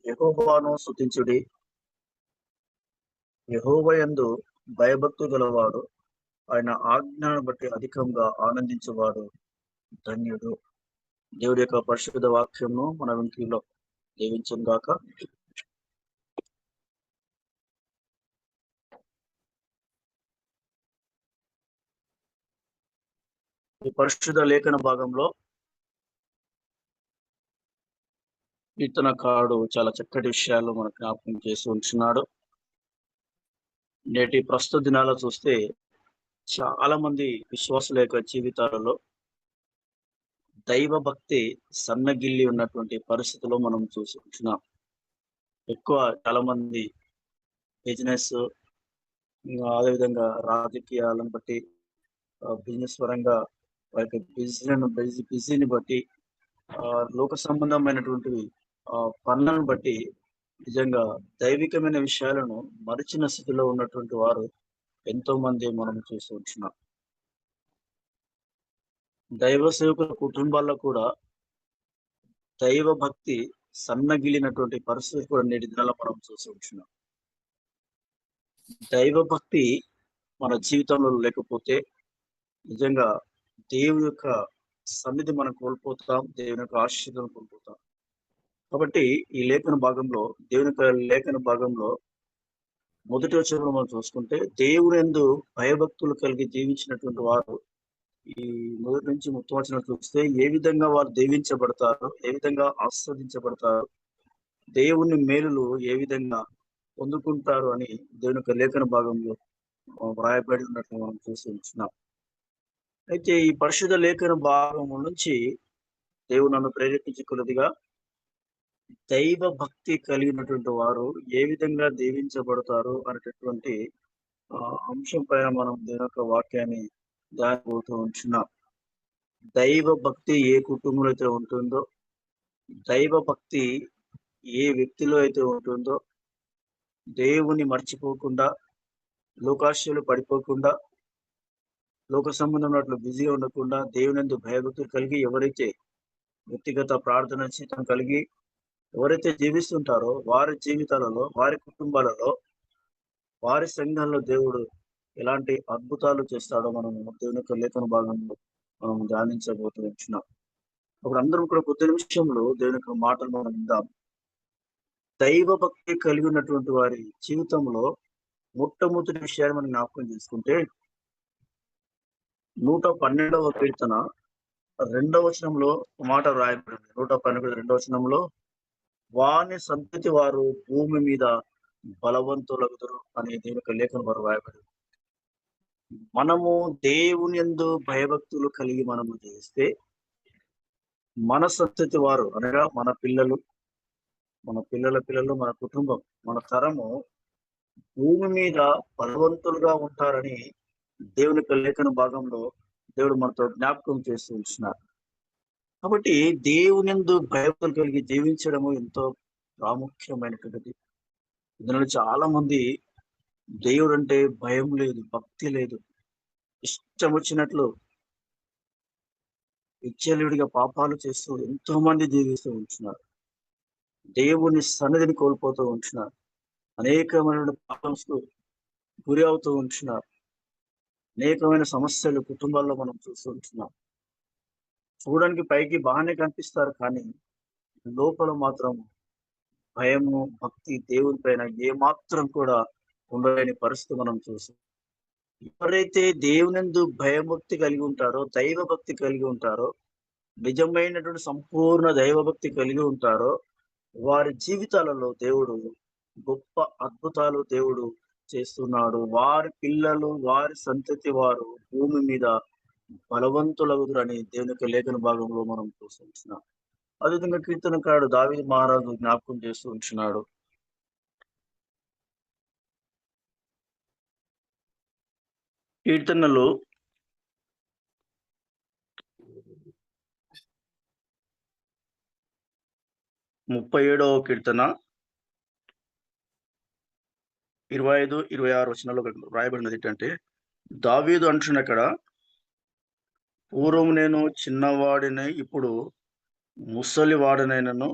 యెహోవాను స్తుతించుడి. యెహోవాయందు భయభక్తులు గలవాడు, ఆయన ఆజ్ఞలను బట్టి అధికంగా ఆనందించువాడు ధన్యుడు. దేవుడి యొక్క పరిశుద్ధ వాక్యంను మన వినికిడిలో దీవించును గాక. ఈ పరిశుద్ధ లేఖన భాగంలో కీర్తనకారుడు చాలా చక్కటి విషయాలు మనకు జ్ఞాపకం చేసి ఉంచున్నాడు. నేటి ప్రస్తుత దినాల్లో చూస్తే చాలా మంది విశ్వాసుల యొక్క జీవితాలలో దైవ భక్తి సన్నగిల్లి ఉన్నటువంటి పరిస్థితుల్లో మనం చూసి ఉంటున్నాం. ఎక్కువ చాలా మంది బిజినెస్, అదేవిధంగా రాజకీయాలను బట్టి, బిజినెస్ పరంగా వారి యొక్క బిజీని బట్టి, లోక సంబంధమైనటువంటివి పనులను బట్టి నిజంగా దైవికమైన విషయాలను మరిచిన స్థితిలో ఉన్నటువంటి వారు ఎంతో మంది మనం చూస్తూ ఉంటున్నాం. దైవ సేవకుల కుటుంబాల్లో కూడా దైవ భక్తి సన్నగిలినటువంటి పరిస్థితి కూడా నేటి దినాల్లో మనం చూస్తూ ఉంటున్నాం. దైవ భక్తి మన జీవితంలో లేకపోతే నిజంగా దేవుని యొక్క సన్నిధి మనం కోల్పోతాం, దేవుని యొక్క ఆశీర్వాదం కోల్పోతాం. కాబట్టి ఈ లేఖన భాగంలో, దేవుని యొక్క లేఖన భాగంలో మొదటి వచనంలో మనం చూసుకుంటే, దేవునియందు భయభక్తులు కలిగి జీవించినటువంటి వారు ఈ మొదటి నుంచి మొత్తం వచనం చూస్తే ఏ విధంగా వారు దీవించబడతారు, ఏ విధంగా ఆస్వాదించబడతారు, దేవుని మేలులు ఏ విధంగా పొందుకుంటారు అని దేవుని యొక్క లేఖన భాగంలో వ్రాయబడి ఉన్నట్లు మనం చూసి ఉంటున్నాం. అయితే ఈ పరిశుద్ధ లేఖన భాగం నుంచి దేవుడు నన్ను ప్రేరేపించే కొలదిగా దైవ భక్తి కలిగినటువంటి వారు ఏ విధంగా దీవించబడతారు అనేటటువంటి అంశం పైన మనం దేవుని యొక్క వాక్యాన్ని ధ్యానపోతూ ఉంటున్నాం. దైవ భక్తి ఏ కుటుంబంలో అయితే ఉంటుందో, దైవ భక్తి ఏ వ్యక్తిలో అయితే ఉంటుందో, దేవుని మర్చిపోకుండా, లోకాశలు పడిపోకుండా, లోక సంబంధమైనట్లు బిజీగా ఉండకుండా, దేవునందు భయభక్తులు కలిగి ఎవరైతే వ్యక్తిగత ప్రార్థన జీవితం కలిగి ఎవరైతే జీవిస్తుంటారో వారి జీవితాలలో, వారి కుటుంబాలలో, వారి సంఘంలో దేవుడు ఎలాంటి అద్భుతాలు చేస్తాడో మనం దేవుని యొక్క లేఖన భాగంలో మనం ధ్యానించబోతూ ఉంటున్నాం. అప్పుడు అందరం కూడా కొద్ది నిమిషంలో దేవుని యొక్క మాటలు మనం విందాం. దైవ భక్తి కలిగి ఉన్నటువంటి వారి జీవితంలో మొట్టమొదటి విషయాన్ని మనం జ్ఞాపకం చేసుకుంటే 112వ కీర్తన 2వ వచనంలో మాట రాయబడింది. 112 2వ వచనంలో, వాని సంతతి వారు భూమి మీద బలవంతులగుదురు అనే దేవుని యొక్క లేఖన వారు రాయబడింది. మనము దేవుని యందు భయభక్తులు కలిగి మనము చేస్తే మన సంతతి వారు అనగా మన పిల్లలు, మన పిల్లల పిల్లలు, మన కుటుంబం, మన తరము భూమి మీద బలవంతులుగా ఉంటారని దేవుని యొక్క లేఖన భాగంలో దేవుడు మనతో జ్ఞాపకం చేస్తూ ఉంటున్నారు. కాబట్టి దేవుని యందు భయభక్తులు కలిగి జీవించడము ఎంతో ప్రాముఖ్యమైనటువంటిది. ఇందులో చాలా మంది దేవుడు అంటే భయం లేదు, భక్తి లేదు, ఇష్టం వచ్చినట్లు విచ్చలవిడిగా పాపాలు చేస్తూ ఎంతో మంది జీవిస్తూ ఉంటున్నారు. దేవుని సన్నిధిని కోల్పోతూ ఉంటున్నారు. అనేకమైన పాపంకు గురి అవుతూ ఉంటున్నారు. అనేకమైన సమస్యలు కుటుంబాల్లో మనం చూస్తూ ఉంటున్నాం. చూడడానికి పైకి బాగానే కనిపిస్తారు, కానీ లోపల మాత్రం భయము, భక్తి దేవుని పైన ఏమాత్రం కూడా ఉండలేని పరిస్థితి మనం చూస్తాం. ఎవరైతే దేవునందు భయభక్తి కలిగి ఉంటారో, దైవ భక్తి కలిగి ఉంటారో, నిజమైనటువంటి సంపూర్ణ దైవభక్తి కలిగి ఉంటారో, వారి జీవితాలలో దేవుడు గొప్ప అద్భుతాలు దేవుడు చేస్తున్నాడు. వారి పిల్లలు, వారి సంతతి వారు భూమి మీద బలవంతులగుదురని దేవుని యొక్క లేఖన భాగంలో మనం చూస్తున్నాం. అదేవిధంగా కీర్తనకారుడు దావీదు మహారాజు జ్ఞాపకం చేస్తూ ఉంటున్నాడు. కీర్తనలు 37వ కీర్తన 25, 26 వచనాల్లో రాయబడినది ఏంటంటే, దావీదు అంటున్న అక్కడ, పూర్వం నేను చిన్నవాడినై ఇప్పుడు ముసలివాడనైనను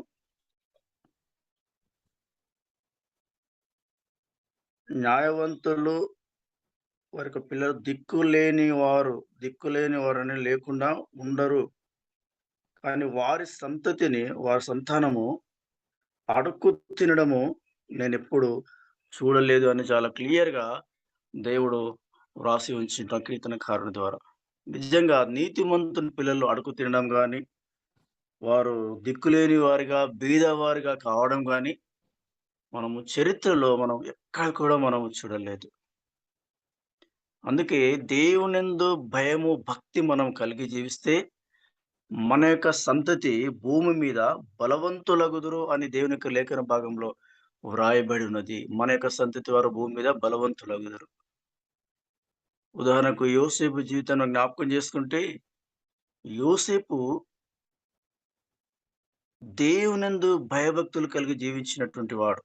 న్యాయవంతులు వారి యొక్క పిల్లలు దిక్కులేని వారని లేకుండా ఉండరు. కానీ వారి సంతతిని, వారి సంతానము అడుక్కు తినడము నేనెప్పుడు చూడలేదు అని చాలా క్లియర్‌గా దేవుడు వ్రాసి ఉంచిన కీర్తనకారుని ద్వారా. నిజంగా నీతిమంతుని పిల్లలు అడుగు తినడం గాని, వారు దిక్కులేని వారిగా, బీదవారిగా కావడం గాని, మనము చరిత్రలో మనం ఎక్కడ కూడా మనము చూడలేదు. అందుకే దేవునందు భయము, భక్తి మనం కలిగి జీవిస్తే, మన యొక్క సంతతి భూమి మీద బలవంతులగుదురు అని దేవుని యొక్క లేఖన భాగంలో వ్రాయబడి ఉన్నది. మన యొక్క సంతతి వారు భూమి మీద బలవంతులగుదురు. ఉదాహరణకు యోసేపు జీవితాన్ని జ్ఞాపకం చేసుకుంటే, యోసేపు దేవునందు భయభక్తులు కలిగి జీవించినటువంటి వాడు.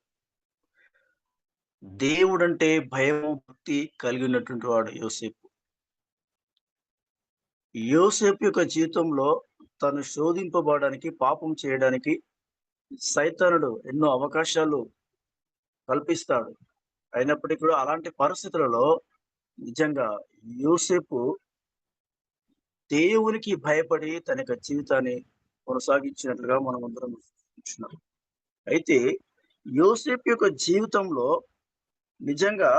దేవుడంటే భయము, భక్తి కలిగి ఉన్నటువంటి వాడు యోసేపు. యోసేపు యొక్క జీవితంలో తను శోధింపబడడానికి, పాపం చేయడానికి సైతానుడు ఎన్నో అవకాశాలు కల్పిస్తాడు. అయినప్పటికీ కూడా అలాంటి పరిస్థితులలో నిజంగా యోసేపు దేవునికి భయపడి తన యొక్క జీవితాన్ని కొనసాగించినట్లుగా మనమందరం చూస్తున్నాం. అయితే యోసేపు యొక్క జీవితంలో నిజంగా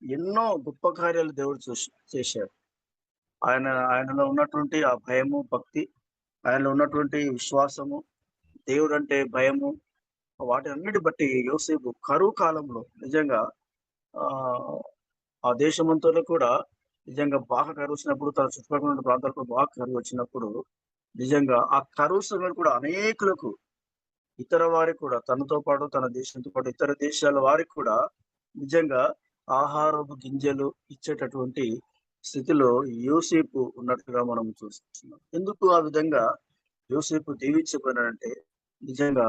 ఎన్నో గొప్ప కార్యాలు దేవుడు చేశాడు. ఆయనలో ఉన్నటువంటి ఆ భయము, భక్తి, ఆయనలో ఉన్నటువంటి విశ్వాసము, దేవుడంటే భయము, వాటన్నిటి బట్టి యోసేపు కరువు కాలంలో నిజంగా ఆహ్, ఆ దేశమంతలో కూడా నిజంగా బాగా కరువొచ్చినప్పుడు తన చుట్టుపక్కల ఉన్న ప్రాంతాలకు బాగా కరువొచ్చినప్పుడు, నిజంగా ఆ కరువు సమయంలో కూడా అనేకులకు ఇతర వారికి కూడా తనతో పాటు, తన దేశంతో పాటు ఇతర దేశాల వారికి కూడా నిజంగా ఆహారపు గింజలు ఇచ్చేటటువంటి స్థితిలో యోసేపు ఉన్నట్లుగా మనం చూస్తున్నాం. ఎందుకు ఆ విధంగా యోసేపు దీవించబడినాడంటే, నిజంగా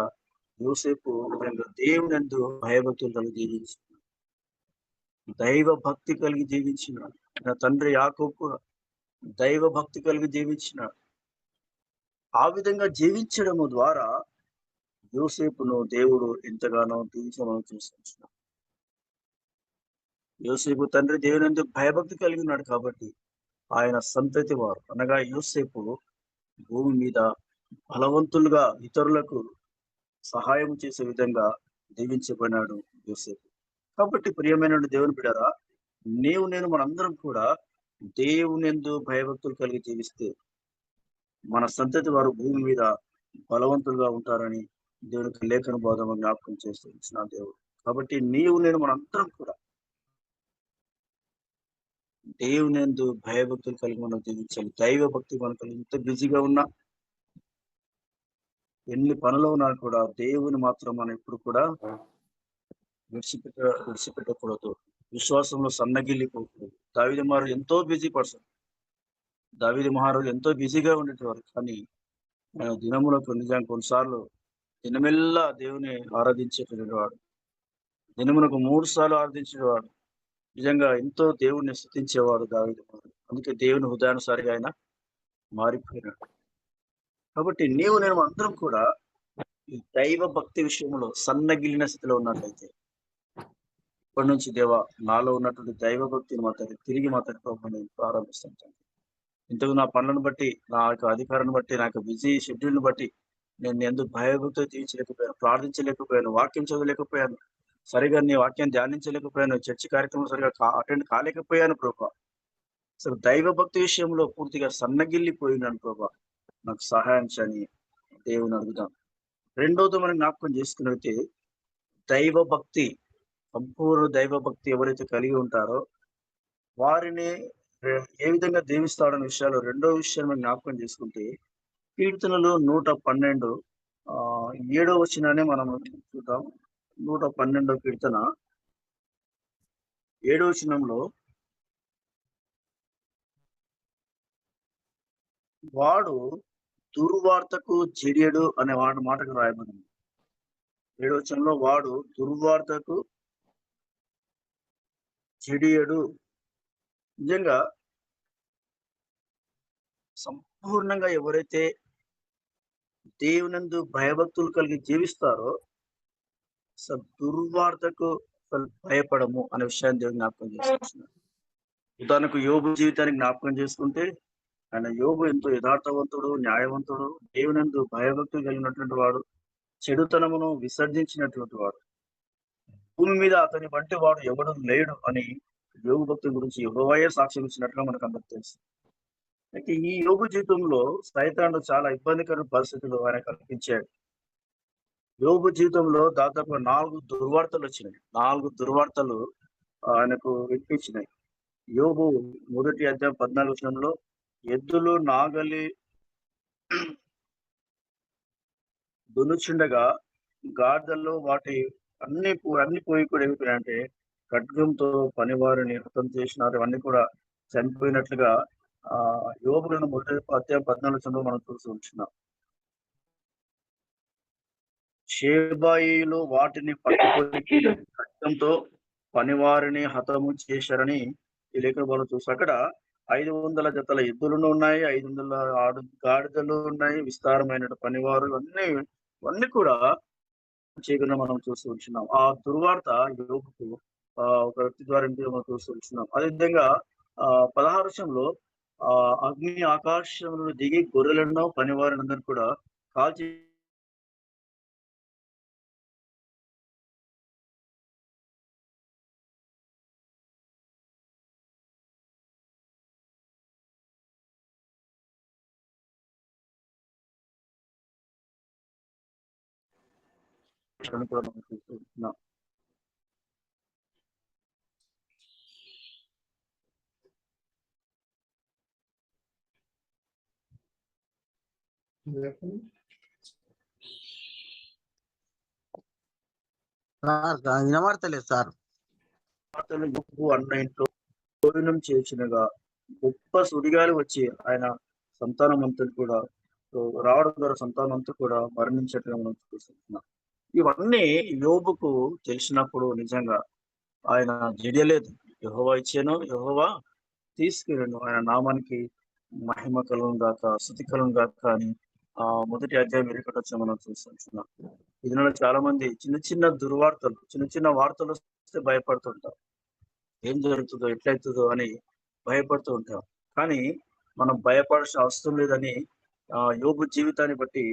యోసేపు నిజంగా దేవునందు భయభక్తులు కలిగి జీవించాడు. దైవ భక్తి కలిగి జీవించినాడు. నా తండ్రి యాకోబు కూడా దైవ భక్తి కలిగి జీవించినాడు. ఆ విధంగా జీవించడము ద్వారా యోసేపును దేవుడు ఎంతగానో దీవించమని చూస్తున్నాడు. యోసేపు తండ్రి దేవునందు భయభక్తి కలిగి ఉన్నాడు కాబట్టి, ఆయన సంతతి వారు అనగా యోసేపు భూమి మీద బలవంతులుగా ఇతరులకు సహాయం చేసే విధంగా దీవించబడినాడు యోసేపు. కాబట్టి ప్రియమైనటువంటి దేవుని బిడ్డలారా, నేను మనందరం కూడా దేవునియందు భయభక్తులు కలిగి జీవిస్తే, మన సంతతి వారు భూమి మీద బలవంతులుగా ఉంటారని దేవునికి లేఖన బోధన జ్ఞాపకం చేస్తూ ఉంటున్నాడు దేవుడు. కాబట్టి నేను మనందరం కూడా దేవునియందు భయభక్తులు కలిగి మనం జీవించాలి. దైవ భక్తి మనకు ఎంత బిజీగా ఉన్నా, ఎన్ని పనులు ఉన్నా కూడా దేవుని మాత్రం మనం ఎప్పుడు కూడా విడిచిపెట్టకూడదు. విశ్వాసంలో సన్నగిల్లిపోకూడదు. దావీదు మహారాజు ఎంతో బిజీ పర్సన్. దావీదు మహారాజు ఎంతో బిజీగా ఉండేటివారు. కానీ ఆయన దినములకు నిజంగా కొన్నిసార్లు దినమెల్లా దేవుని ఆరాధించేటువంటి వాడు. దినమునకు 3 సార్లు ఆరాధించేవాడు. నిజంగా ఎంతో దేవుణ్ణి స్తుతించేవాడు దావీదు మహారాజు. అందుకే దేవుని హృదయానుసారిగా ఆయన మారిపోయినాడు. కాబట్టి నేను అందరం కూడా ఈ దైవ భక్తి విషయంలో సన్నగిల్లిన స్థితిలో ఉన్నట్లయితే, ఇప్పటి నుంచి దేవా నాలో ఉన్నటువంటి దైవ భక్తిని తిరిగి మా తండ్రి ప్రభువా నేను ప్రారంభిస్తాను తండ్రి. ఇంతకు నా పనులను బట్టి, నా యొక్క అధికారాన్ని బట్టి, నా యొక్క బిజీ షెడ్యూల్‌ని బట్టి నేను నీ యందు భయభక్తులు జీవించలేకపోయాను, ప్రార్థించలేకపోయాను, వాక్యం చదవలేకపోయాను, సరిగ్గా నీ వాక్యాన్ని ధ్యానించలేకపోయాను, చర్చ్ కార్యక్రమం సరిగ్గా అటెండ్ కాలేకపోయాను ప్రభా. అసలు దైవ భక్తి విషయంలో పూర్తిగా సన్నగిల్లిపోయినాను ప్రభా. నాకు సహాయం చేయని దేవుని అడుగుదాం. రెండోది మనం జ్ఞాపకం చేసుకున్నట్లయితే దైవ భక్తి, సంపూర్ణ దైవ భక్తి ఎవరైతే కలిగి ఉంటారో వారిని ఏ విధంగా దీవిస్తాడన్న విషయాలు రెండో విషయం మనం జ్ఞాపకం చేసుకుంటే కీర్తనలు 112 ఏడో వచనాన్ని మనం చూద్దాం. 112 కీర్తన ఏడో వచనంలో వాడు దుర్వార్తకు జడియడు అనే మాటకు రాయబడింది. ఏడో వచనంలో వాడు దుర్వార్తకు జడియడు. నిజంగా సంపూర్ణంగా ఎవరైతే దేవునందు భయభక్తులు కలిగి జీవిస్తారో దుర్వార్తకు అసలు భయపడము అనే విషయాన్ని దేవుడు జ్ఞాపకం చేసుకుంటున్నాడు. ఉదాహరణకు యోబు జీవితాన్ని జ్ఞాపకం చేసుకుంటే, ఆయన యోబు ఎంతో యథార్థవంతుడు, న్యాయవంతుడు, దేవునందు భయభక్తులు కలిగినటువంటి వాడు, చెడుతనమును విసర్జించినటువంటి వాడు. భూమి మీద అతని వంటి వాడు ఎవడు లేడు అని యోబు భక్తుల గురించి యెహోవాయే సాక్ష్యం ఇచ్చినట్లుగా మనకందరికి తెలుసు. అయితే ఈ యోబు జీవితంలో సైతానుడు చాలా ఇబ్బందికర పరిస్థితులు ఆయన కల్పించాడు. యోబు జీవితంలో దాదాపుగా 4 దుర్వార్తలొచ్చినాయి. 4 దుర్వార్తలు ఆయనకు వినిపించినాయి. యోబు మొదటి అధ్యాయం 14 వచనంలో ఎద్దులు నాగలి దున్నుచుండగా గాడిదలు వాటి అన్ని పోయి కూడా ఏమైపోయినాయంటే ఖడ్గంతో పనివారిని హతం చేసినారు. ఇవన్నీ కూడా చనిపోయినట్లుగా యోబు గ్రంథం మొదటి అధ్యాయం 14 వచనంలో మనం చూసి ఉంటున్నాం. షేబాయిలు వాటిని పట్టుకొని ఖడ్గంతో పనివారిని హతము చేశారని ఈ లేఖన భాగంలో చూస్తాం. అక్కడ 500 జతల ఎద్దులను ఉన్నాయి, 500 గాడిదలు ఉన్నాయి, విస్తారమైన పనివారు ఇవన్నీ కూడా చేయకుండా మనం చూస్తూ ఉంటున్నాం. ఆ దుర్వార్త యోబుకు ఒక వ్యక్తి ద్వారా మనం చూస్తూ ఉంటున్నాం. అదేవిధంగా 16 వచనంలో అగ్ని ఆకాశంలో దిగి గొర్రెలను పనివారినందరిని కూడా కాల్చి కూడా మనం చూస్తూ ఉంటున్నాం. వినబడతలేదు సార్. యోబు అన్న ఇంట్లో భోజనం చేసినగా గొప్ప సుడిగాలి వచ్చి ఆయన సంతానం అంతా కూడా రావడం ద్వారా సంతానం అంతా కూడా మరణించట్లుగా మనం చూస్తున్నాం. ఇవన్నీ యోబుకు తెలిసినప్పుడు నిజంగా ఆయన జడియలేదు. యెహోవా ఇచ్చాను, యెహోవా తీసుకెళ్ళను, ఆయన నామానికి మహిమ కలుగును గాక, స్తుతి కలుగును గాక అని మొదటి అధ్యాయం 21 మనం చూస్తున్నాం. ఇదిలో చాలా మంది చిన్న చిన్న దుర్వార్తలు, చిన్న చిన్న వార్తలు వస్తే భయపడుతుంటారు. ఏం జరుగుతుందో, ఎట్లయితుందో అని భయపడుతూ ఉంటాం. కానీ మనం భయపడాల్సిన అవసరం లేదని యోబు జీవితాన్ని బట్టి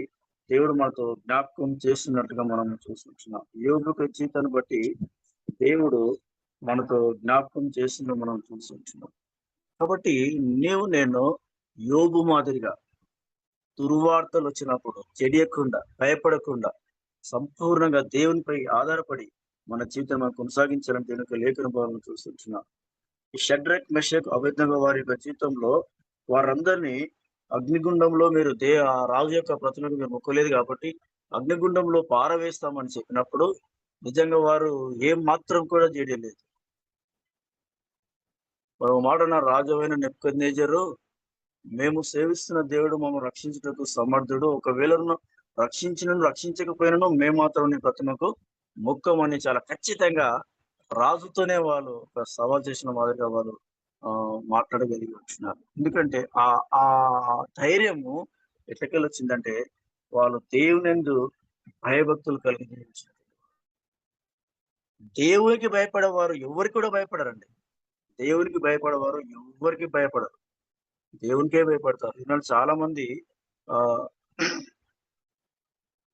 దేవుడు మనతో జ్ఞాపకం చేస్తున్నట్టుగా మనం చూస్తున్నాం. యోబు జీవితాన్ని బట్టి దేవుడు మనతో జ్ఞాపకం చేస్తున్న మనం చూస్తున్నాం. కాబట్టి నేను యోబు మాదిరిగా దుర్వార్తలు వచ్చినప్పుడు చెడియకుండా, భయపడకుండా, సంపూర్ణంగా దేవునిపై ఆధారపడి మన జీవితం మనం కొనసాగించాలని దేవుని లేఖన భాగంలో చూస్తున్నాం. ఈ షడ్రక్, మెషక్, అబేద్నెగో వారి యొక్క జీవితంలో వారందరినీ అగ్నిగుండంలో మీరు ఆ రాజు యొక్క ప్రతిమకు మీరు మొక్కలేదు కాబట్టి అగ్నిగుండంలో పారవేస్తామని చెప్పినప్పుడు నిజంగా వారు ఏం మాత్రం కూడా చేయలేదు. మరో మాటన రాజువైన నెబుకద్నెజరు మేము సేవిస్తున్న దేవుడు మమ్మల్ని రక్షించుటకు సమర్థుడు, ఒకవేళ రక్షించకపోయినను మేము మాత్రం నీ ప్రతిమకు మొక్కమని చాలా ఖచ్చితంగా రాజుతోనే వాళ్ళు ఒక సవాల్ చేసిన మాదిరిగా వాళ్ళు మాట్లాడగలిగి ఉంటున్నారు. ఎందుకంటే ఆ ధైర్యము ఎట్లకెళ్ళి వచ్చిందంటే వాళ్ళు దేవునియందు భయభక్తులు కలిగి జీవించారు. దేవునికి భయపడేవారు ఎవరికి కూడా భయపడరండి. దేవునికి భయపడేవారు ఎవరికి భయపడరు, దేవునికే భయపడతారు. ఈనాడు చాలా మంది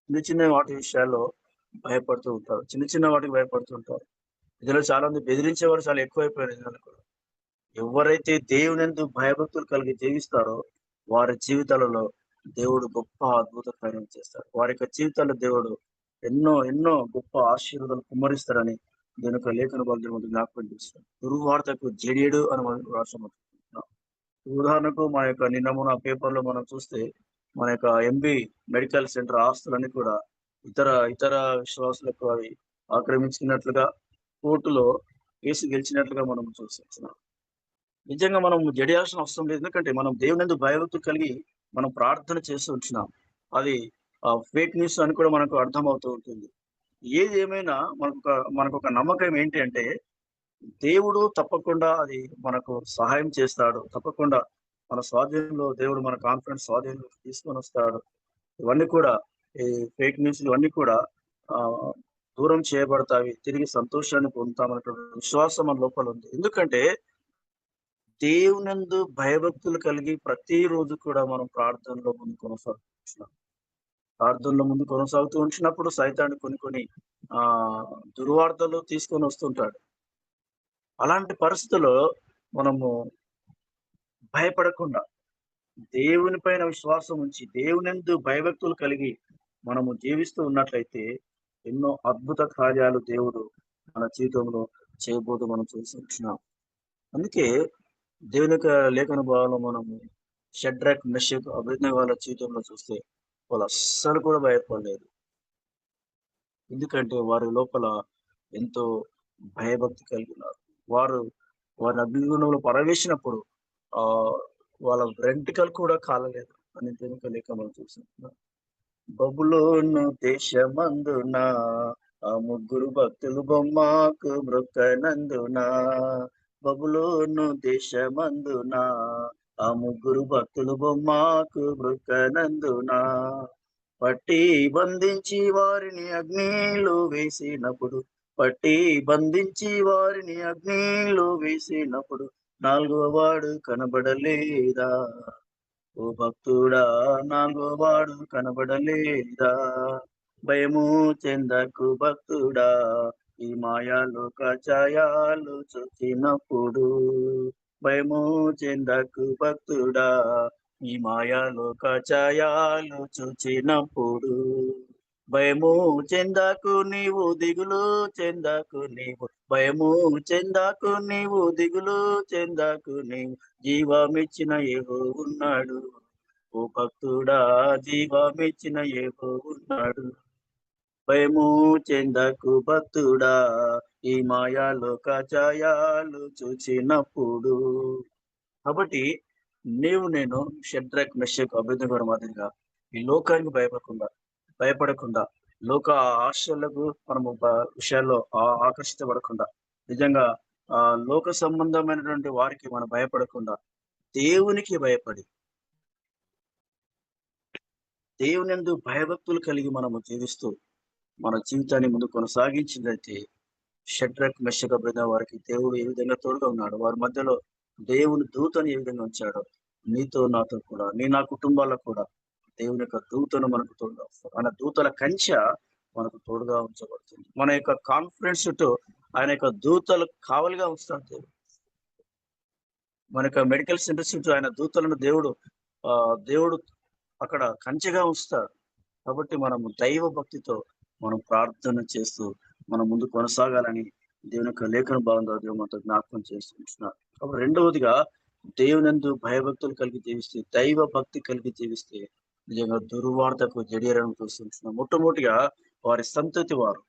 చిన్న చిన్న వాటి విషయాల్లో భయపడుతూ ఉంటారు, చిన్న చిన్న వాటికి భయపడుతూ ఉంటారు. ఇందులో చాలా మంది బెదిరించేవారు చాలా ఎక్కువైపోయారు. కూడా ఎవరైతే దేవునియందు భయభక్తులు కలిగి జీవిస్తారో వారి జీవితాలలో దేవుడు గొప్ప అద్భుత కార్యం చేస్తారు. వారి యొక్క జీవితాల్లో దేవుడు ఎన్నో ఎన్నో గొప్ప ఆశీర్వాదాలు కుమ్మరిస్తారని దీని యొక్క లేఖన భాగం జ్ఞాపకం చేస్తారు. దుర్వార్తకు జడియడు అని మనం రాష్ట్రం. ఉదాహరణకు మన యొక్క నిన్న పేపర్లో మనం చూస్తే మన యొక్క ఎంబీ మెడికల్ సెంటర్ ఆస్తులన్నీ కూడా ఇతర విశ్వాసులకు అవి ఆక్రమించుకున్నట్లుగా కోర్టులో కేసు గెలిచినట్లుగా మనం చూస్తున్నాం. నిజంగా మనం జడియాల్సిన అవసరం లేదు. ఎందుకంటే మనం దేవుని భయభక్తులు కలిగి మనం ప్రార్థన చేస్తూ ఉంటున్నాం. అది ఫేక్ న్యూస్ అని కూడా మనకు అర్థం అవుతూ ఉంటుంది. ఏది ఏమైనా మనకు ఒక నమ్మకం ఏంటి అంటే దేవుడు తప్పకుండా అది మనకు సహాయం చేస్తాడు. తప్పకుండా మన స్వాధీనంలో దేవుడు మన కాన్ఫిడెన్స్ స్వాధీనంలోకి తీసుకొని వస్తాడు. ఇవన్నీ కూడా ఈ ఫేక్ న్యూస్లు ఇవన్నీ కూడా దూరం చేయబడతావి. తిరిగి సంతోషాన్ని పొందుతామనేటువంటి విశ్వాసం మన లోపల ఉంది. ఎందుకంటే దేవునందు భయభక్తులు కలిగి ప్రతిరోజు కూడా మనం ప్రార్థనలో ముందు కొనసాగుతున్నాం. ప్రార్థనలో ముందు కొనసాగుతూ ఉంచినప్పుడు సైతాను కొన్ని దుర్వార్తలు తీసుకొని వస్తుంటాడు. అలాంటి పరిస్థితుల్లో మనము భయపడకుండా దేవుని పైన విశ్వాసం ఉంచి, దేవునందు భయభక్తులు కలిగి మనము జీవిస్తూ ఉన్నట్లయితే ఎన్నో అద్భుత కార్యాలు దేవుడు మన జీవితంలో చేయబోతూ మనం చూస్తున్నాం. అందుకే దేవుని యొక్క లేఖన భాగంలో మనము షడ్రక్, మెషక్, అబేద్నెగో వాళ్ళ జీవితంలో చూస్తే వాళ్ళు అస్సలు కూడా భయపడలేదు. ఎందుకంటే వారి లోపల ఎంతో భయభక్తి కలిగి ఉన్నారు. వారి అగ్నిగుండంలో పడవేసినప్పుడు ఆహ్, వాళ్ళ వెంట్రుకలు కూడా కాలలేదు అని దేవుని లేఖ మనం చూస్తున్నాం. బబులోను దేశమందున ఆ ముగ్గురు భక్తులు బొమ్మకు మ్రొక్కనందున బబులోను దేశమందున ఆ ముగ్గురు భక్తులు బొమ్మకు మ్రొక్కనందున పట్టి బంధించి వారిని అగ్నిలో వేసినప్పుడు నాలుగవ వాడు కనబడలేదా? ఓ భక్తుడా, నాలుగవ వాడు కనబడలేదా? భయము చెందకు భక్తుడా, ఈ మాయాలోక ఛాయలు చూచినప్పుడు. భయము చెందకు భక్తుడా, ఈ మాయాలోక ఛాయలు చూచినప్పుడు. భయము చెందకు నీవు, దిగులు చెందకు నీవు. భయము చెందకు నీవు, దిగులు చెందకు నీవు. జీవమిచ్చిన యెహోవా ఉన్నాడు. ఓ భక్తుడా, జీవమిచ్చిన యెహోవా ఉన్నాడు. భయము చెందకు భక్తుడా, ఈ మాయాలోక ఛాయలు చూచినప్పుడు. కాబట్టి నేను షడ్రక్, మెషక్, అబేద్నెగో మాదిరిగా ఈ లోకానికి భయపడకుండా లోక ఆశలకు మనము విషయాల్లో ఆకర్షించబడకుండా నిజంగా లోక సంబంధమైనటువంటి వారికి మనం భయపడకుండా దేవునికి భయపడి దేవునందు భయభక్తులు కలిగి మనము జీవిస్తూ మన జీవితాన్ని ముందు కొనసాగించినట్లయితే షడ్రక్, మెషక్, అబేద్నెగో వారికి దేవుడు ఏ విధంగా తోడుగా ఉన్నాడు, వారి మధ్యలో దేవుని దూతను ఏ విధంగా ఉంచాడో నీతో నాతో కూడా నా కుటుంబాల్లో కూడా దేవుని యొక్క దూతను మనకు తోడుగా వస్తారు. ఆయన దూతల కంచె మనకు తోడుగా ఉంచబడుతుంది. మన యొక్క కాన్ఫిడెన్స్ చుట్టూ ఆయన యొక్క దూతలు కావలిగా ఉంచుతాడు దేవుడు. మన యొక్క మెడికల్ సెంటర్ చుట్టూ ఆయన దూతలను దేవుడు అక్కడ కంచెగా ఉంచుతాడు. కాబట్టి మనము దైవ భక్తితో మనం ప్రార్థన చేస్తూ మనం ముందు కొనసాగాలని దేవుని యొక్క లేఖన భాగం ద్వారా దేవుడు మనతో జ్ఞాపకం చేస్తుంటున్నారు. కాబట్టి రెండవదిగా దేవునందు భయభక్తులు కలిగి జీవిస్తే, దైవ భక్తి కలిగి జీవిస్తే నిజంగా దుర్వార్తకు జడియరని చూస్తున్నాం. మొట్టమొదటిగా వారి సంతతి వారు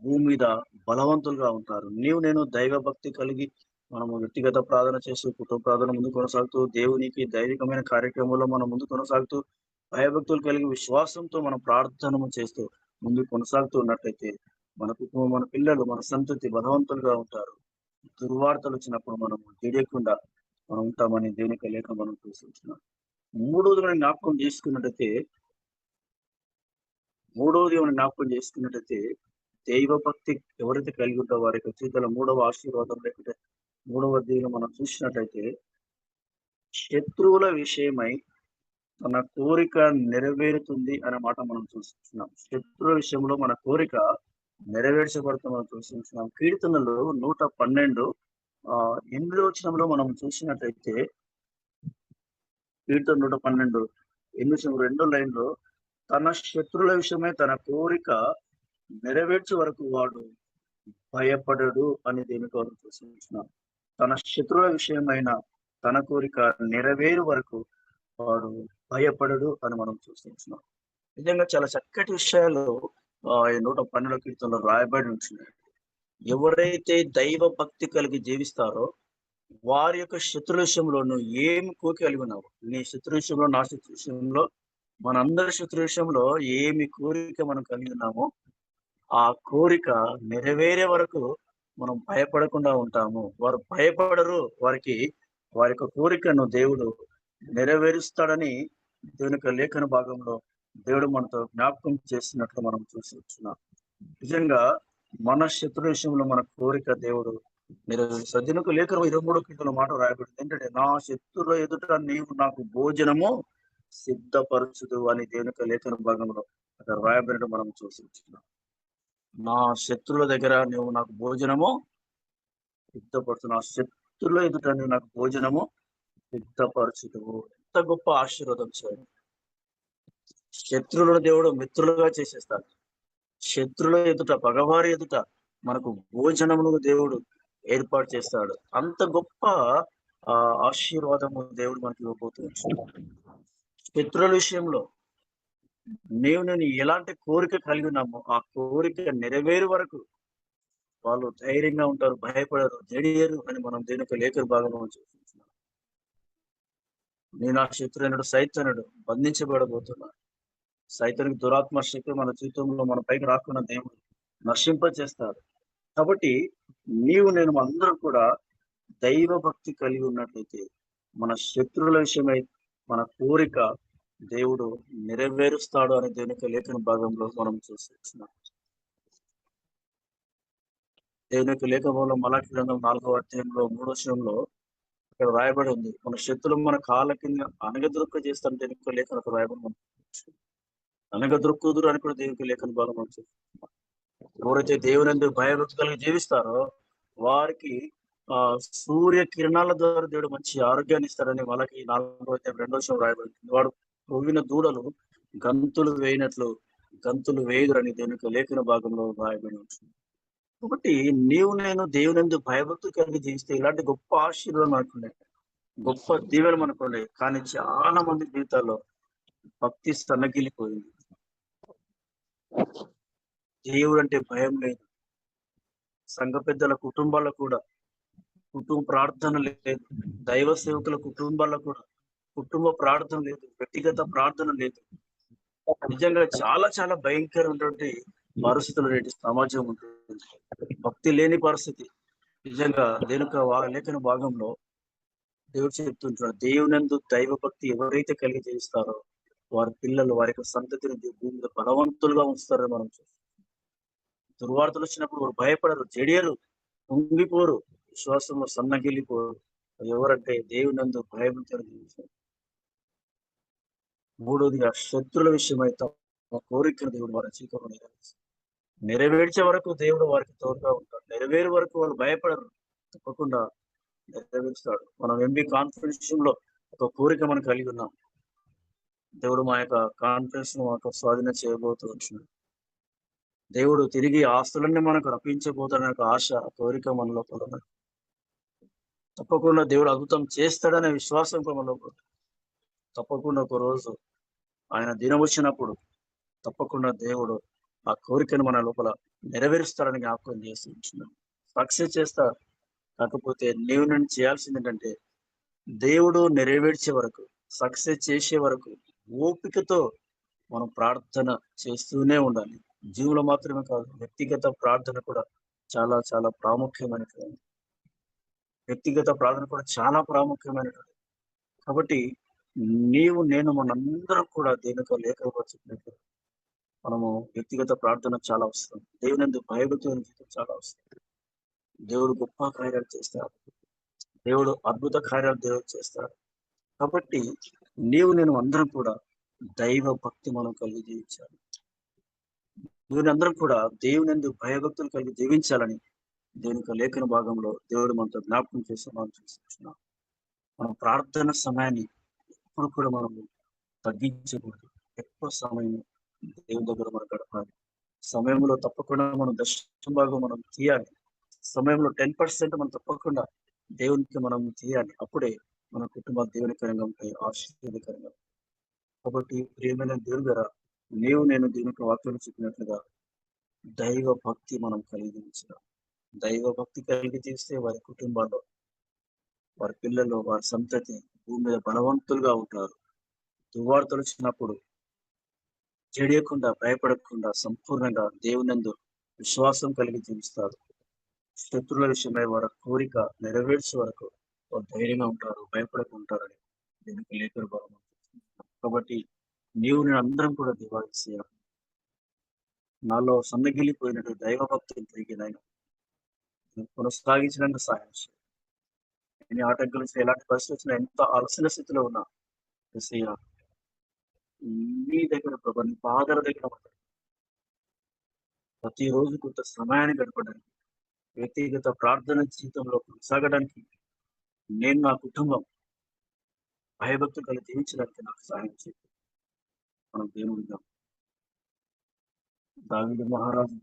భూమి మీద బలవంతులుగా ఉంటారు. నేను దైవ భక్తి కలిగి మనము వ్యక్తిగత ప్రార్థన చేస్తూ, కుటుంబ ప్రార్థన ముందు కొనసాగుతూ, దేవునికి దైవికమైన కార్యక్రమంలో మనం ముందు కొనసాగుతూ, భయభక్తులు కలిగి విశ్వాసంతో మనం ప్రార్థన చేస్తూ ముందు కొనసాగుతూ ఉన్నట్లయితే మన కుటుంబం, మన పిల్లలు, మన సంతతి బలవంతులుగా ఉంటారు. దుర్వార్తలు వచ్చినప్పుడు మనము జడియకుండా మనం ఉంటామని దేవునికి లేఖ మనం చూస్తున్నాం. మూడవది మనం జ్ఞాపకం చేసుకున్నట్టయితే దైవ భక్తి ఎవరైతే కలిగి ఉంటారో వారి యొక్క జీవితంలో మూడవ ఆశీర్వాదం లేకుంటే మూడవ దీనిలో మనం చూసినట్టయితే శత్రువుల విషయమై తన కోరిక నెరవేరుతుంది అనే మాట మనం చూస్తున్నాం. శత్రువుల విషయంలో మన కోరిక నెరవేర్చబడుతుంది మనం చూస్తున్నాం. కీర్తనలు 112 8వ వచనంలో మనం చూసినట్టయితే కీర్తన 112 రెండో లైన్‌లో తన శత్రువుల విషయమై తన కోరిక నెరవేర్చే వరకు వాడు భయపడడు అని దేనికి మనం చూస్తున్నాం. తన శత్రువుల విషయమైన తన కోరిక నెరవేరు వరకు వాడు భయపడడు అని మనం చూస్తున్నాం. నిజంగా చాలా చక్కటి విషయాలు ఈ 112 కీర్తనలో రాయబడి ఉంటున్నాయి. ఎవరైతే దైవ భక్తి కలిగి జీవిస్తారో వారి యొక్క శత్రుల విషయంలో నువ్వు ఏమి కోరిక కలిగి ఉన్నావు, నీ శత్రు విషయంలో, నా శత్రు విషయంలో, మనందరి శత్రు విషయంలో ఏమి కోరిక మనం కలిగి ఉన్నామో ఆ కోరిక నెరవేరే వరకు మనం భయపడకుండా ఉంటాము. వారు భయపడరు. వారి యొక్క కోరికను దేవుడు నెరవేరుస్తాడని దేవుని యొక్క లేఖన భాగంలో దేవుడు మనతో జ్ఞాపకం చేస్తున్నట్లు మనం చూస్తున్నాం. నిజంగా మన శత్రు విషయంలో మన కోరిక దేవుడు నెరవేరుస్తాడు. దీనికి లేఖనం 23 కీర్తనలో మాట రాయబడింది. ఏంటంటే, నా శత్రువుల ఎదుట నీవు నాకు భోజనము సిద్ధపరచుదు అని దేవుని యొక్క లేఖన భాగంలో అక్కడ రాయబడడం మనం చూస్తున్నాం. నా శత్రువుల దగ్గర నువ్వు నాకు భోజనము సిద్ధపరచు. నా శత్రువుల ఎదుట నువ్వు నాకు భోజనము సిద్ధపరచుదువు. ఎంత గొప్ప ఆశీర్వాదం చేయండి. శత్రువులను దేవుడు మిత్రులుగా చేసేస్తాడు. శత్రుల ఎదుట, పగవారి ఎదుట మనకు భోజనమును దేవుడు ఏర్పాటు చేస్తాడు. అంత గొప్ప ఆశీర్వాదము దేవుడు మనకి ఇవ్వబోతున్నాడు. శత్రుల విషయంలో నేను ఎలాంటి కోరిక కలిగి ఉన్నామో ఆ కోరిక నెరవేరు వరకు వాళ్ళు ధైర్యంగా ఉంటారు, భయపడరు, జడియరు అని మనం దేని యొక్క లేఖన భాగంలో చూస్తున్నాం. నేను ఆ శత్రువునుడు సైతానుడు బంధించబడబోతున్నాను. సైతానికి దురాత్మ శక్తి మన జీవితంలో మన పైకి రాకుండా దేవుడు నశింప చేస్తాడు. కాబట్టి నేను అందరం కూడా దైవ భక్తి కలిగి ఉన్నట్లయితే మన శత్రువుల విషయమై మన కోరిక దేవుడు నెరవేరుస్తాడు అనే దేవుని యొక్క లేఖన భాగంలో మనం చూస్తున్నాం. దేవుని యొక్క లేఖనంలో మలాకి గ్రంథం 4వ అధ్యాయంలో 3వ వచనంలో ఇక్కడ రాయబడి ఉంది. మన శత్రులు మన కాళ్ళ కింద అనగదొక్క చేస్తాను దేవుని యొక్క లేఖనకు రాయబడి అనగదొక్కుదురు అని కూడా దేవుని యొక్క లేఖన భాగం మనం చూస్తున్నాం. ఎవరైతే దేవుని భయభక్తి కలిగి జీవిస్తారో వారికి సూర్య కిరణాల ద్వారా దేవుడు మంచి ఆరోగ్యాన్ని ఇస్తాడని వాళ్ళకి 4వ అధ్యాయం 2వ వచనం రాయబడుతుంది. వాడు క్రొవ్విన దూడలు గంతులు వేయినట్లు గంతులు వేయుదురని దేవుని యొక్క లేఖన భాగంలో రాయబడి ఉంటుంది. కాబట్టి నేను దేవుని భయభక్తులు కలిగి జీవిస్తే ఇలాంటి గొప్ప ఆశీర్వాదం అనుకునే గొప్ప దీవెన అనుకోండి. కానీ చాలా మంది జీవితాల్లో భక్తి సన్నగిలిపోయింది. దేవుడు అంటే భయం లేదు. సంఘ పెద్దల కుటుంబాల్లో కూడా కుటుంబ ప్రార్థన లేదు. దైవ సేవకుల కుటుంబాల్లో కూడా కుటుంబ ప్రార్థన లేదు. వ్యక్తిగత ప్రార్థన లేదు. నిజంగా చాలా చాలా భయంకరమైనటువంటి పరిస్థితులు నేటి సమాజం ఉంటుంది. భక్తి లేని పరిస్థితి. నిజంగా లేఖన భాగంలో దేవుడు చెప్తుంటాడు, దేవునందు దైవ భక్తి ఎవరైతే కలిగి చేస్తారో వారి పిల్లలు వారి యొక్క సంతతిని భూమి మీద బలవంతులుగా ఉంచుతారని మనం చూస్తాం. దుర్వార్తలు వచ్చినప్పుడు వారు భయపడరు, జడియరు, కుంగిపోరు, విశ్వాసంలో సన్నగిల్లిపోరు. ఎవరంటే దేవునందు భయభక్తులు జీవిస్తారు. మూడోదిగా శత్రుల విషయమై తమ కోరికను దేవుడు వారి జీవితంలో నెరవేర్చే వరకు దేవుడు వారికి తోడుగా ఉంటాడు. నెరవేరు వరకు వాళ్ళు భయపడరు, తప్పకుండా నెరవేరుస్తాడు. మనం ఎంబీ కాన్ఫరెన్స్ లో ఒక కోరిక మనం కలిగి ఉన్నాం. దేవుడు మా యొక్క కాన్ఫరెన్స్ ను మాకు స్వాధీనం చేయబోతున్నాడు. దేవుడు తిరిగి ఆస్తులన్నీ మనకు రప్పించబోతున్న ఆశ, కోరిక మన లోపల ఉన్నది. తప్పకుండా దేవుడు అద్భుతం చేస్తాడనే విశ్వాసం మనలో తప్పకుండా ఒక రోజు ఆయన దినం వచ్చినప్పుడు తప్పకుండా దేవుడు ఆ కోరికను మన లోపల నెరవేరుస్తాడని జ్ఞాపకం చేసి ఉంటున్నాం. సక్సెస్ చేస్తారు. కాకపోతే నేను చేయాల్సింది ఏంటంటే దేవుడు నెరవేర్చే వరకు, సక్సెస్ చేసే వరకు ఓపికతో మనం ప్రార్థన చేస్తూనే ఉండాలి. జీవులు మాత్రమే కాదు, వ్యక్తిగత ప్రార్థన కూడా చాలా చాలా ప్రాముఖ్యమైనటువంటి. వ్యక్తిగత ప్రార్థన కూడా చాలా ప్రాముఖ్యమైనటువంటి. కాబట్టి నేను మనందరం కూడా దేనికో లేఖపరిచినట్లు మనము వ్యక్తిగత ప్రార్థన చాలా అవసరం. దేవుని భయభక్తులు చాలా అవసరం. దేవుడు గొప్ప కార్యాలు చేస్తాడు. దేవుడు అద్భుత కార్యాలు దేవుడు చేస్తాడు. కాబట్టి నేను అందరం కూడా దైవ భక్తి మనం కలిగి జీవించాలి. అందరం కూడా దేవుని భయభక్తులు కలిగి జీవించాలని దేవుని యొక్క లేఖన భాగంలో దేవుడు మనతో జ్ఞాపకం చేసి మనం చూస్తున్నాం. మన ప్రార్థన సమయాన్ని ఎప్పుడు కూడా మనం తగ్గించకూడదు. ఎక్కువ సమయం దేవుని దగ్గర మనం గడపాలి. సమయంలో తప్పకుండా మనం దశమ భాగం మనం తీయాలి. సమయంలో 10% మనం తప్పకుండా దేవునికి మనం తీయాలి. అప్పుడే మన కుటుంబాలు దేవునికరంగా ఉంటాయి, ఆశీర్వాదకరంగా. కాబట్టి ప్రియమైన దేవుని ద్వారా నేను దేవునికి వాక్యం చెప్పినట్లుగా దైవ భక్తి మనం కలిగి జీవించాలి. దైవ భక్తి కలిగి తీస్తే వారి కుటుంబాల్లో, వారి పిల్లలు, వారి సంతతి భూమి మీద బలవంతులుగా ఉంటారు. దుర్వార్తలు వచ్చినప్పుడు చెడియకుండా, భయపడకుండా సంపూర్ణంగా దేవునందు విశ్వాసం కలిగి జీవిస్తారు. శత్రుల విషయమై వారి కోరిక నెరవేర్చే వరకు వారు ధైర్యంగా ఉంటారు, భయపడకుంటారని దీనికి లేఖన భావం. కాబట్టి నేను అందరం కూడా దివాళి చేయాలి. నాలో సన్నగిల్లిపోయినటువంటి దైవభక్తిని తిరిగి నాయన కొనసాగించడానికి సహాయం చేయండి. ఎన్ని ఆటంకాలు వచ్చినా, ఎలాంటి పరిస్థితి వచ్చినా, ఎంత అలసిన స్థితిలో ఉన్నా యేసయ్య మీ దగ్గర ప్రభా నీ పాదాల దగ్గర ప్రతిరోజు కొంత సమయాన్ని గడపడానికి, వ్యక్తిగత ప్రార్థన జీవితంలో కొనసాగడానికి, నేను నా కుటుంబం భయభక్తులు కలిగి జీవించడానికి నాకు సహాయం చేయండి. మనం దేవుడిగా దావీదు మహారాజు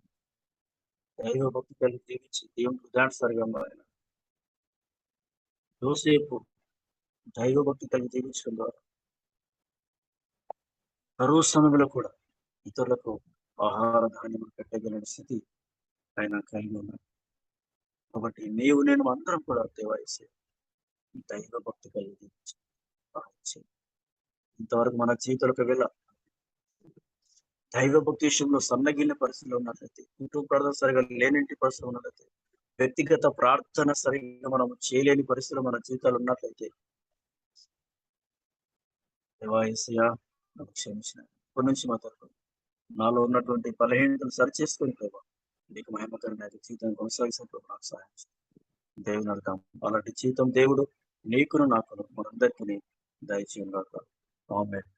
దైవభక్తి కలిగి జీవించి దేవుని హృదయానుసారిగా మారిన యోసేపు దైవభక్తి కలిగి జీవించడం ద్వారా కరువు సమయంలో కూడా ఇతరులకు ఆహార ధాన్యం పెట్టగలిగిన స్థితి ఆయన కలిగి ఉన్నాడు. కాబట్టి నీవు నేను అందరం కూడా దేవాయసే దైవభక్తి కలిగి జీవించి సహాయం చేయి. ఇంతవరకు మన జీవితాలకు వెళ్ళ దైవభక్తి విషయంలో సన్నగిలిన పరిస్థితిలో ఉన్నట్లయితే, కుటుంబ ప్రార్థన సరిగా లేనింటి పరిస్థితిలో ఉన్నట్లయితే, వ్యక్తిగత ప్రార్థన సరిగ్గా మనం చేయలేని పరిస్థితిలో మన జీవితాలు ఉన్నట్లయితే, దేవా యేసయ్యా నాకు క్షమించిన ఇప్పటి నుంచి మా తరపు నాలో ఉన్నటువంటి బలహీనతలు సరిచేసుకొని ప్రభావ నీకు మహిమకరమైన జీవితం కొనసాగించిన ప్రభు నాకు సహాయం చేయి. దేవుని అర్థం అలాంటి జీవితం దేవుడు నీకును నాకును మనందరికీ దయచేయను గాక. ఆమేన్.